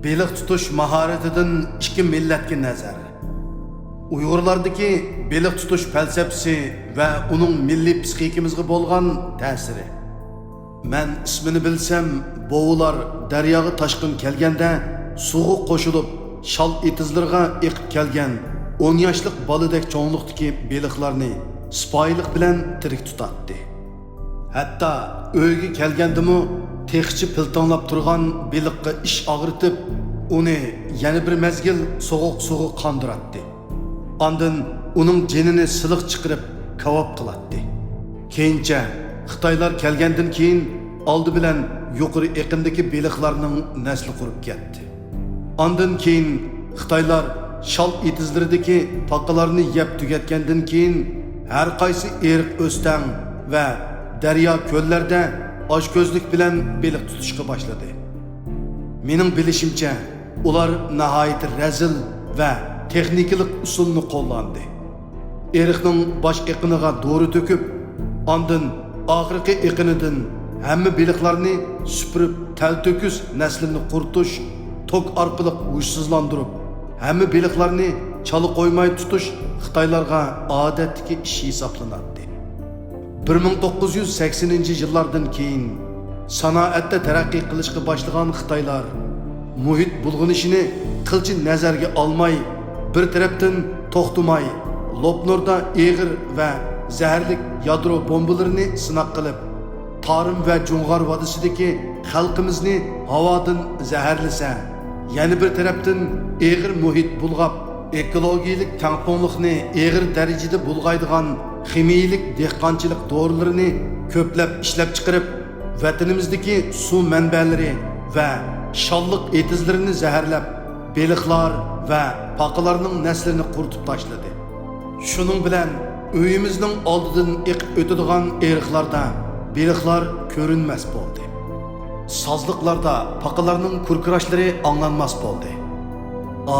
beliq tutuş mahoratidan ikki millatga nazar. Uyg'urlardagi beliq tutush falsafasi va uning milliy psixikimizga bo'lgan ta'siri. Men ismini bilsam, bo'g'ular daryoga toshqin kelganda suvga qo'shilib, shal etizlarga eqib kelgan 10 yoshlik boladek cho'nglikdagi beliqlarni sipoyilik bilan tirik tutatdi. Hatto uyga kelgandimi, texchi piltonlab turgan beliqqa ish og'ritib, uni yana bir mezgil so'g'uq qondiratdi. Ondan uning jinini siliq chiqarib kavob qilatdi. Keyincha Xitoylar kelgandan keyin oldi bilan yuqori eqindagi beliqlarning nasli qurib ketdi. Ondan keyin Xitoylar shal etizlaridagi paqalarni yeb tugatgandan keyin har qaysi eriq o'stan va daryo ko'llarda ochko'zlik bilan beliq tutishga boshladi. Mening bilishimcha, ular nihoyat razil va texnikalik usulni qo'llandi. Eriqning bosh eqiniga dori to'kib, ondan oxirgi eqinidan hamma beliqlarni supurib, talto'kis naslini quritish, tok orqali hushsizlantirib, hamma beliqlarni chala qo'ymay tutish Xitoylarga odatdagi ish hisoblanadi. 1980-yillardan keyin sanoatda taraqqiy qilishga boshlagan Xitoylar muhit bulg'anishini qilchi nazarga olmay, bir tarafdan to'xtamay, Lopnorda eg'ir va zaharlik yadro bombalarini sinab qilib, Tarim va Jo'ng'ar vodisidagi xalqimizni havodan zaharlasa, yana bir tarafdan eg'ir muhit bulg'ab, ekologiyalik tangponlikni eg'ir darajada bulg'aydigan ximiyalik dehqonchilik dorilarini ko'plab ishlab chiqarib, vatanimizdagi suv manbalari va shalliq etizlarini zaharlab, beliqlar va paqalarning naslini quritib tashladi. Shuning bilan uyimizning oldidan eqib o'tadigan eriqlarda beliqlar ko'rinmas bo'ldi. Sazliqlarda paqalarning kurkurashlari anglanmas bo'ldi.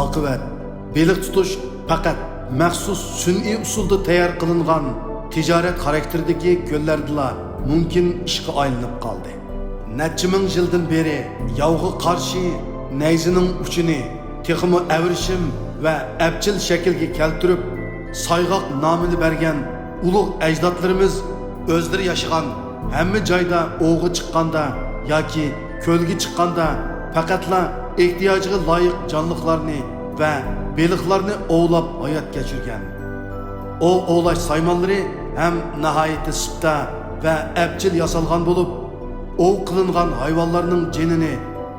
Oqibat beliq tutish faqat maxsus sun'iy usulda tayyor qilingan tijorat xarakterdagi ko'llardala mumkin ishga aylanib qoldi. Necha ming yildan beri yovg'i qarshi nayzining uchini texmo avrishim va abchil shaklga keltirib, sayg'oq nomini bergan ulug' ajdodlarimiz o'zlari yashagan hamma joyda o'g'i chiqqanda yoki ko'lga chiqqanda faqatla ehtiyojiga loyiq jonliqlarni va beliqlarni ovlab hayot kechirgan. O ovlash saymonlari ham nihoyat sipta va abchil yasalgan bo'lib, ov qilingan hayvonlarning jinini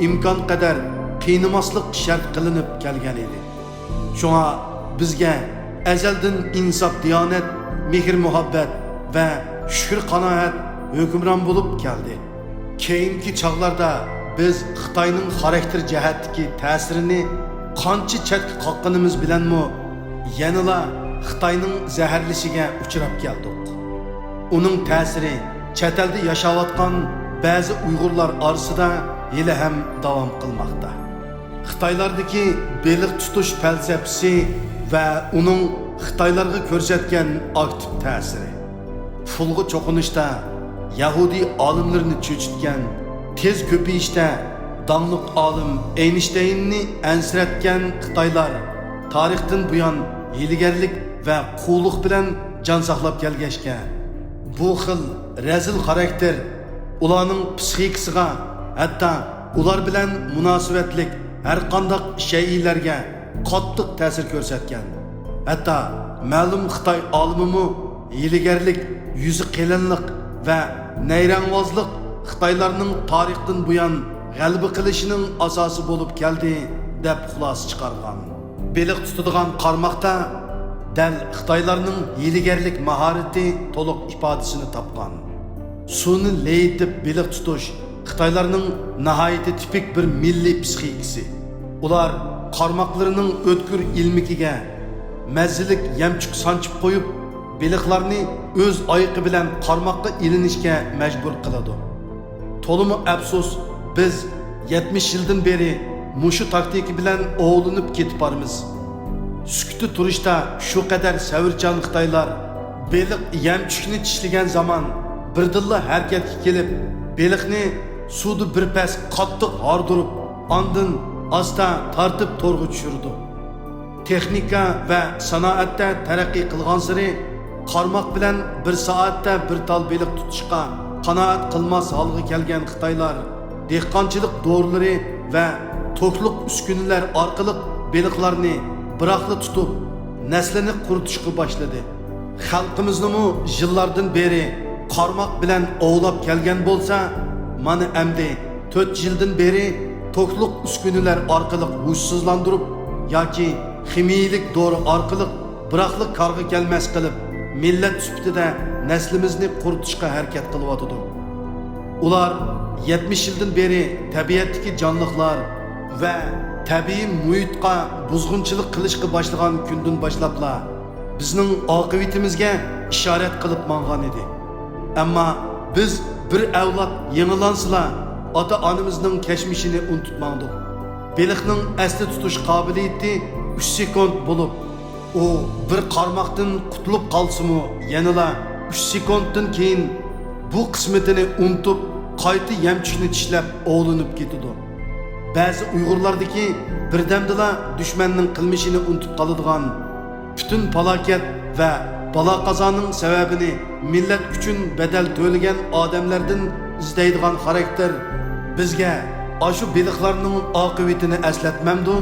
imkon qadar qiynamaslik shart qilinib kelgan edi. Shunga bizga azaldan insof, diyonat, mehr, muhabbat va shukr qanoat hukmron bo'lib keldi. Keyingi chog'larda biz Xitoyning xarakter jihatdagi ta'sirini qancha chetga qoqqanimiz bilanmi, yanala Xitoyning zaharlashiga uchrab keldik. Uning ta'siri chet elda yashayotgan ba'zi Uyg'urlar orasida hali ham davom qilmoqda. Xitoylardagi beliq tutish falsafasi va uning Xitoylarga ko'rsatgan aktiv ta'siri. Fulg'i cho'qinishda Yahudi olimlarini cho'chitgan, tez ko'payishda dangliq olim Einsteinni ansratgan Xitoylar tarixdan buyon hiylagarlik va qulluq bilan jon saqlab kelgashga, bu xil razil xarakter ularning psixikasiga, hatto ular bilan munosabatlik har qanday shaylarga qattiq ta'sir ko'rsatgan. Hatto ma'lum Xitoy olimi hiylagarlik, yuzi qilinliq va nayrangvozlik Xitoylarning tarixdan buyon g'alaba qilishining asosi bo'lib keldi deb xulosa chiqargan. Beliq tutadigan qarmoqda dal Xitoylarning hiylagarlik mahorati to'liq ifodasini topgan. Suvni leyitib beliq tutish Xitoylarning nihoyat tipik bir milliy psixikasi. Ular qarmoqlarining o'tkir ilmikiga mazzilik yamchuq sanchib qo'yib, beliqlarni o'z oyiqi bilan qarmoqqa ilinishga majbur qiladi. To'limi afsus, biz 70 yildan beri mushu taktika bilan ovlanib ketib boramiz. Sukutda turishda shu qadar savrchan Xitoylar beliq yamchuqni tishlagan zaman birdilla harakatga kelib, beliqni suvda bir pas qattiq hordurib, ondan asta tartib to'rg'a tushirdi. Texnika va sanoatda taraqqiy qilgan sari qarmoq bilan bir soatda bir tal beliq tutishga qanoat qilmas holga kelgan Xitoylar dehqonchilik do'rlari va to'qliq uskunalar orqali beliqlarni biroqli tutib naslini quritishga boshladi. Xalqimizni yillardan beri qarmoq bilan ovlab kelgan bo'lsa, mana endi 4 yildan beri to'qliq uskunalar orqali hushsizlantirib yoki ximiyalik dori orqali biroqli qarg'a kelmas qilib millat sifatida naslimizni quritishga harakat qilyotdi. Ular 70 yildan beri tabiatdagi jonliqlar va tabiiy muhitga buzg'unchilik qilishga boshlagan kundan boshlabla bizning oqibatimizga ishorat qilib mangan edi. Ammo biz bir avlod yangilansila ota-onamizning kashmishini unutmandik. Beliqning asli tutish qobiliyati 3 sekund bo'lib, u bir qarmoqdan qutulib qolsa-mu, yanala 3 sekunddan keyin bu qismatini unutib, qayta yamchiqni tishlab ovlanib ketadi. Ba'zi Uyg'urlardagi birdamdala dushmanning qilmishini unutib qoladigan, butun falokat va balo qazoning sababini millat uchun badal to'lagan odamlardan izlaydigan xarakter bizga ashu beliqlarning oqibatini eslatmamdi.